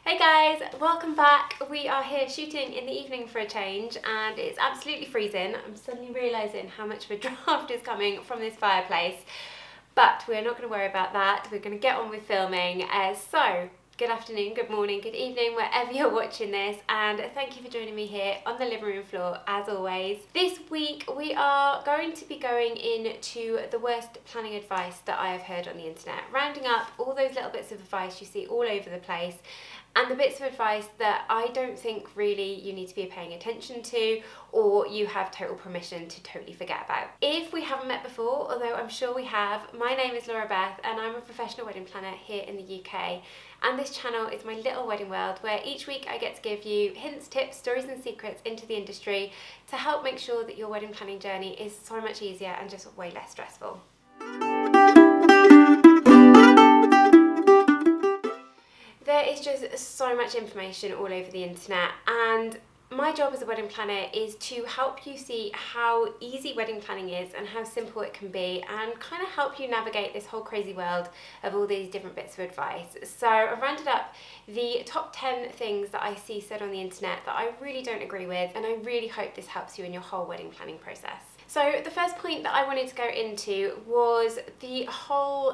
Hey guys, welcome back. We are here shooting in the evening for a change and it's absolutely freezing. I'm suddenly realising how much of a draft is coming from this fireplace, but we're not going to worry about that. We're going to get on with filming. So, good afternoon, good morning, good evening, wherever you're watching this, and thank you for joining me here on the living room floor as always. This week we are going to be going into the worst planning advice that I have heard on the internet, rounding up all those little bits of advice you see all over the place and the bits of advice that I don't think really you need to be paying attention to or you have total permission to totally forget about. If we haven't met before, although I'm sure we have, my name is Beth and I'm a professional wedding planner here in the UK. And this channel is my little wedding world where each week I get to give you hints, tips, stories and secrets into the industry to help make sure that your wedding planning journey is so much easier and just way less stressful. There is just so much information all over the internet, and my job as a wedding planner is to help you see how easy wedding planning is and how simple it can be, and kind of help you navigate this whole crazy world of all these different bits of advice. So I've rounded up the top 10 things that I see said on the internet that I really don't agree with, and I really hope this helps you in your whole wedding planning process. So the first point that I wanted to go into was the whole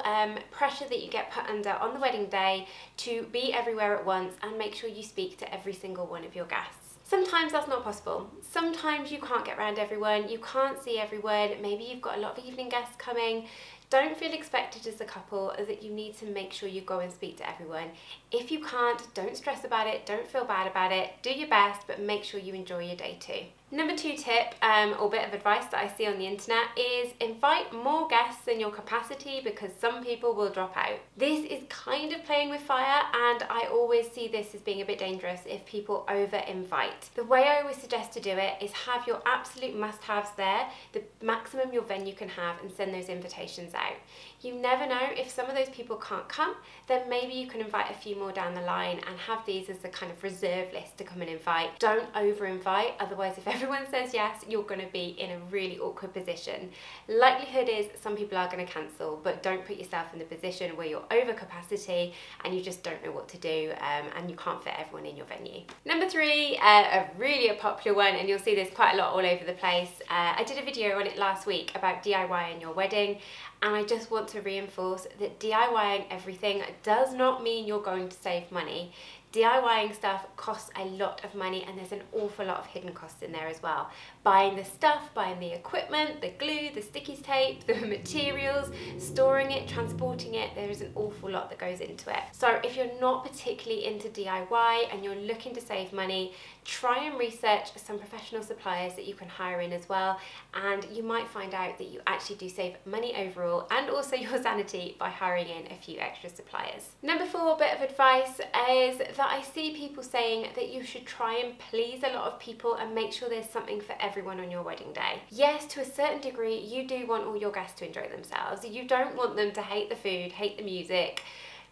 pressure that you get put under on the wedding day to be everywhere at once and make sure you speak to every single one of your guests. Sometimes that's not possible. Sometimes you can't get around everyone, you can't see everyone, maybe you've got a lot of evening guests coming. Don't feel expected as a couple that you need to make sure you go and speak to everyone. If you can't, don't stress about it, don't feel bad about it, do your best, but make sure you enjoy your day too. Number 2 tip, or bit of advice that I see on the internet is invite more guests than your capacity because some people will drop out. This is kind of playing with fire, and I always see this as being a bit dangerous if people over invite. The way I always suggest to do it is have your absolute must-haves there, the maximum your venue can have, and send those invitations out. You never know, if some of those people can't come, then maybe you can invite a few more down the line and have these as a kind of reserve list to come and invite. Don't over invite, otherwise if everyone says yes, you're going to be in a really awkward position. Likelihood is some people are going to cancel, but don't put yourself in the position where you're over capacity and you just don't know what to do and you can't fit everyone in your venue. Number 3, a really popular one, and you'll see this quite a lot all over the place. I did a video on it last week about DIYing your wedding, and I just want to reinforce that DIYing everything does not mean you're going to save money. DIYing stuff costs a lot of money, and there's an awful lot of hidden costs in there as well. Buying the stuff, buying the equipment, the glue, the sticky tape, the materials, storing it, transporting it, there is an awful lot that goes into it. So if you're not particularly into DIY and you're looking to save money, try and research some professional suppliers that you can hire in as well, and you might find out that you actually do save money overall and also your sanity by hiring in a few extra suppliers. Number 4 bit of advice is that I see people saying that you should try and please a lot of people and make sure there's something for everyone on your wedding day. Yes, to a certain degree, you do want all your guests to enjoy themselves. You don't want them to hate the food, hate the music,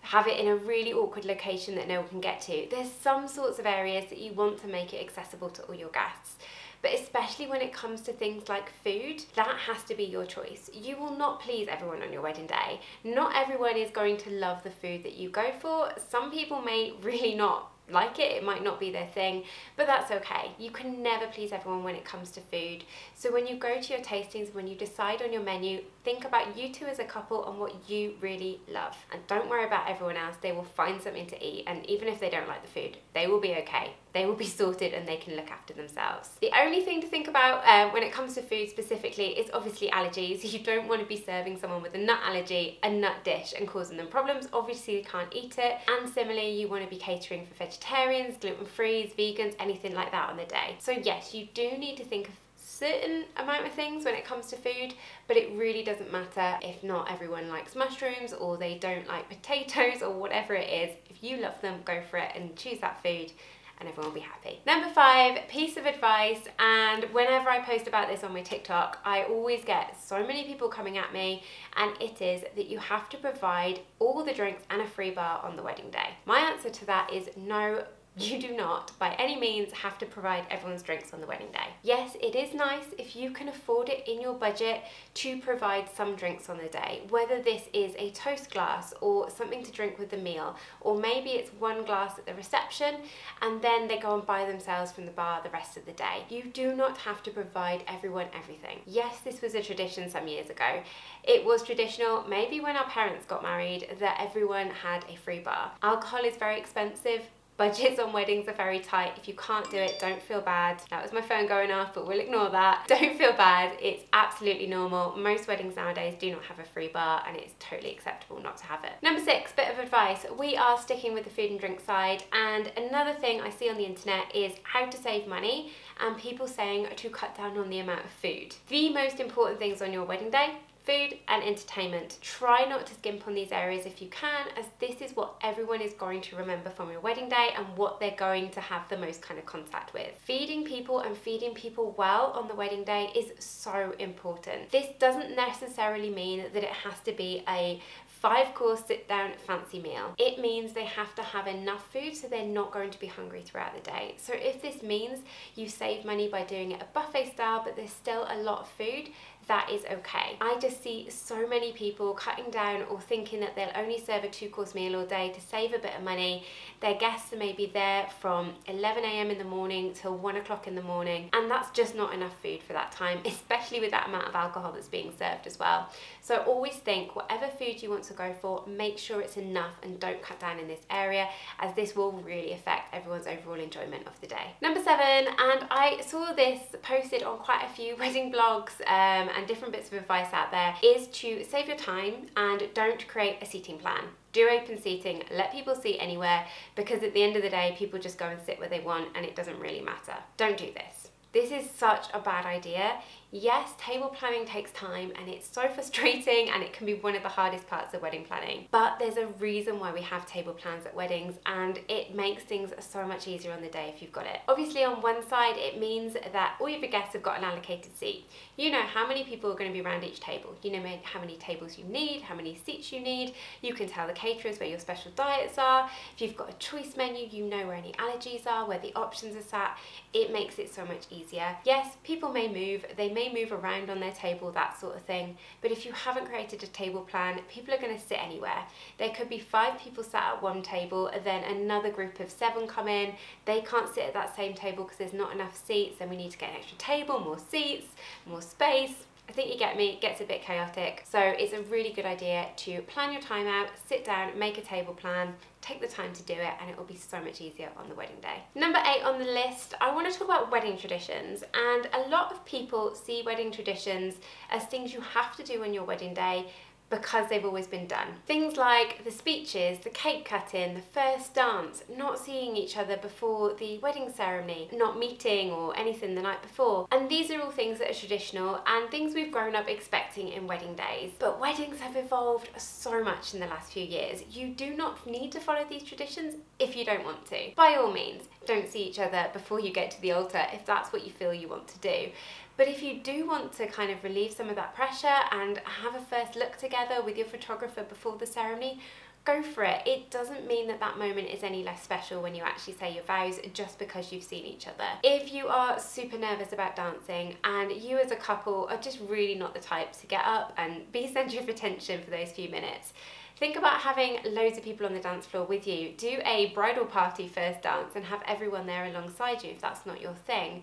have it in a really awkward location that no one can get to. There's some sorts of areas that you want to make it accessible to all your guests. But especially when it comes to things like food, that has to be your choice. You will not please everyone on your wedding day. Not everyone is going to love the food that you go for. Some people may really not like it might not be their thing, but that's okay. You can never please everyone when it comes to food. So when you go to your tastings, when you decide on your menu, think about you two as a couple and what you really love. And don't worry about everyone else. They will find something to eat, and even if they don't like the food, they will be okay. They will be sorted and they can look after themselves. The only thing to think about when it comes to food specifically is obviously allergies. You don't want to be serving someone with a nut allergy a nut dish and causing them problems. Obviously they can't eat it, and similarly you want to be catering for vegetarians, gluten-free, vegans, anything like that on the day. So yes, you do need to think of certain amount of things when it comes to food, but it really doesn't matter if not everyone likes mushrooms or they don't like potatoes or whatever it is. If you love them, go for it and choose that food and everyone will be happy. Number 5, piece of advice, and whenever I post about this on my TikTok, I always get so many people coming at me, and it is that you have to provide all the drinks and a free bar on the wedding day. My answer to that is no you do not by any means have to provide everyone's drinks on the wedding day. Yes, it is nice if you can afford it in your budget to provide some drinks on the day, whether this is a toast glass or something to drink with the meal, or maybe it's one glass at the reception and then they go and buy themselves from the bar the rest of the day. You do not have to provide everyone everything. Yes, this was a tradition some years ago. It was traditional, maybe when our parents got married, that everyone had a free bar. Alcohol is very expensive. Budgets on weddings are very tight. If you can't do it, don't feel bad. That was my phone going off, but we'll ignore that. Don't feel bad. It's absolutely normal. Most weddings nowadays do not have a free bar, and it's totally acceptable not to have it. Number 6, bit of advice. We are sticking with the food and drink side, and another thing I see on the internet is how to save money and people saying to cut down on the amount of food. The most important things on your wedding day: food and entertainment. Try not to skimp on these areas if you can, as this is what everyone is going to remember from your wedding day and what they're going to have the most kind of contact with. Feeding people and feeding people well on the wedding day is so important. This doesn't necessarily mean that it has to be a 5-course sit-down fancy meal. It means they have to have enough food so they're not going to be hungry throughout the day. So if this means you save money by doing it a buffet style but there's still a lot of food, that is okay. I just see so many people cutting down or thinking that they'll only serve a 2-course meal all day to save a bit of money. Their guests are maybe there from 11 a.m. in the morning till 1 o'clock in the morning, and that's just not enough food for that time, especially with that amount of alcohol that's being served as well. So always think, whatever food you want to go for, make sure it's enough and don't cut down in this area, as this will really affect everyone's overall enjoyment of the day. Number 7, and I saw this posted on quite a few wedding blogs and different bits of advice out there, is to save your time and don't create a seating plan. Do open seating, let people seat anywhere, because at the end of the day, people just go and sit where they want and it doesn't really matter. Don't do this. This is such a bad idea. Yes, table planning takes time and it's so frustrating and it can be one of the hardest parts of wedding planning. But there's a reason why we have table plans at weddings, and it makes things so much easier on the day if you've got it. Obviously on one side it means that all of your guests have got an allocated seat. You know how many people are going to be around each table. You know how many tables you need, how many seats you need. You can tell the caterers where your special diets are. If you've got a choice menu, you know where any allergies are, where the options are sat. It makes it so much easier. Yes, people may move, they may move around on their table, that sort of thing, but if you haven't created a table plan, people are going to sit anywhere. There could be 5 people sat at one table, then another group of 7 come in, they can't sit at that same table because there's not enough seats, then we need to get an extra table, more seats, more space. I think you get me, it gets a bit chaotic. So it's a really good idea to plan your time out, sit down, make a table plan, take the time to do it, and it will be so much easier on the wedding day. Number 8 on the list, I want to talk about wedding traditions. And a lot of people see wedding traditions as things you have to do on your wedding day because they've always been done. Things like the speeches, the cake cutting, the first dance, not seeing each other before the wedding ceremony, not meeting or anything the night before. And these are all things that are traditional and things we've grown up expecting in wedding days. But weddings have evolved so much in the last few years. You do not need to follow these traditions if you don't want to. By all means, don't see each other before you get to the altar if that's what you feel you want to do. But if you do want to kind of relieve some of that pressure and have a first look together with your photographer before the ceremony, go for it. It doesn't mean that that moment is any less special when you actually say your vows just because you've seen each other. If you are super nervous about dancing and you as a couple are just really not the type to get up and be centre of attention for those few minutes, think about having loads of people on the dance floor with you. Do a bridal party first dance and have everyone there alongside you if that's not your thing.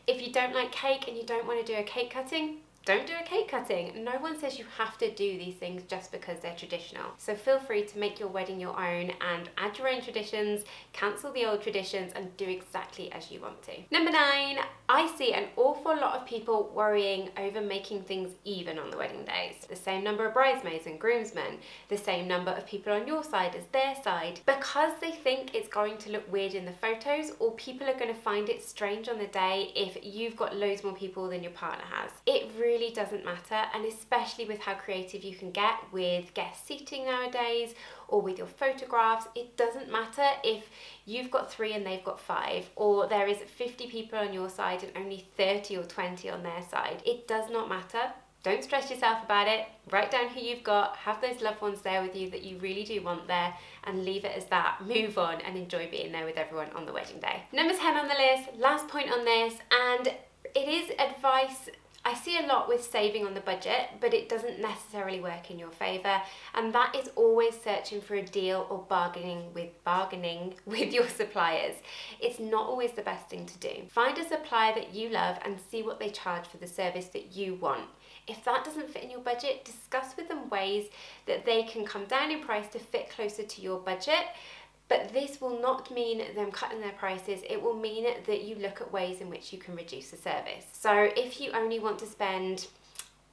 If you don't like cake and you don't want to do a cake cutting, don't do a cake cutting. No one says you have to do these things just because they're traditional. So feel free to make your wedding your own and add your own traditions, cancel the old traditions, and do exactly as you want to. Number 9, I see an awful lot of people worrying over making things even on the wedding days. The same number of bridesmaids and groomsmen, the same number of people on your side as their side, because they think it's going to look weird in the photos, or people are going to find it strange on the day if you've got loads more people than your partner has. It really doesn't matter, and especially with how creative you can get with guest seating nowadays or with your photographs, it doesn't matter if you've got 3 and they've got 5, or there is 50 people on your side and only 30 or 20 on their side. It does not matter. Don't stress yourself about it. Write down who you've got, have those loved ones there with you that you really do want there, and leave it as that. Move on and enjoy being there with everyone on the wedding day. Number 10 on the list, last point on this, and it is advice I see a lot with saving on the budget, but it doesn't necessarily work in your favour, and that is always searching for a deal or bargaining with your suppliers. It's not always the best thing to do. Find a supplier that you love and see what they charge for the service that you want. If that doesn't fit in your budget, discuss with them ways that they can come down in price to fit closer to your budget. But this will not mean them cutting their prices. It will mean that you look at ways in which you can reduce the service. So if you only want to spend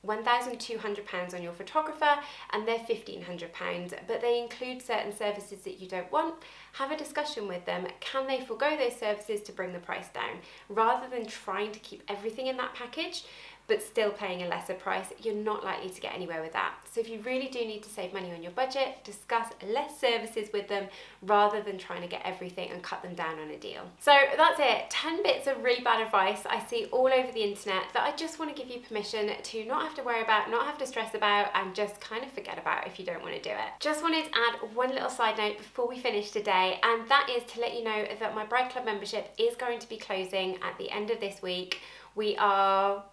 £1,200 on your photographer and they're £1,500, but they include certain services that you don't want, have a discussion with them. Can they forego those services to bring the price down? Rather than trying to keep everything in that package, but still paying a lesser price, you're not likely to get anywhere with that. So if you really do need to save money on your budget, discuss less services with them rather than trying to get everything and cut them down on a deal. So that's it, 10 bits of really bad advice I see all over the internet that I just want to give you permission to not have to worry about, not have to stress about, and just kind of forget about if you don't want to do it. Just wanted to add one little side note before we finish today, and that is to let you know that my Bride Club membership is going to be closing at the end of this week. We are,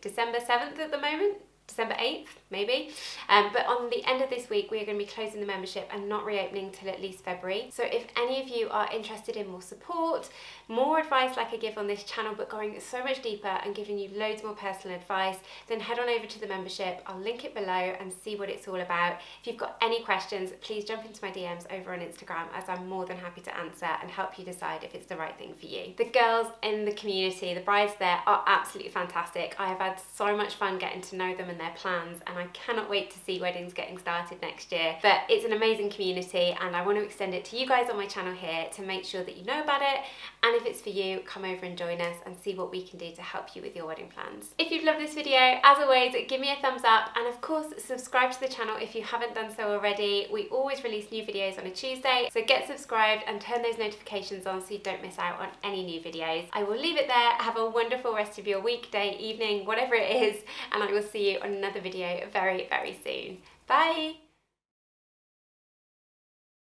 December 7th at the moment? December 8th, maybe. But on the end of this week, we are going to be closing the membership and not reopening till at least February. So if any of you are interested in more support, more advice like I give on this channel, but going so much deeper and giving you loads more personal advice, then head on over to the membership. I'll link it below and see what it's all about. If you've got any questions, please jump into my DMs over on Instagram, as I'm more than happy to answer and help you decide if it's the right thing for you. The girls in the community, the brides there, are absolutely fantastic. I have had so much fun getting to know them and their plans, and I cannot wait to see weddings getting started next year. But it's an amazing community, and I want to extend it to you guys on my channel here to make sure that you know about it, and if it's for you, come over and join us and see what we can do to help you with your wedding plans. If you've loved this video, as always, give me a thumbs up, and of course subscribe to the channel if you haven't done so already. We always release new videos on a Tuesday, so get subscribed and turn those notifications on so you don't miss out on any new videos. I will leave it there. Have a wonderful rest of your week, day, evening, whatever it is, and I will see you on another video very, very soon. Bye!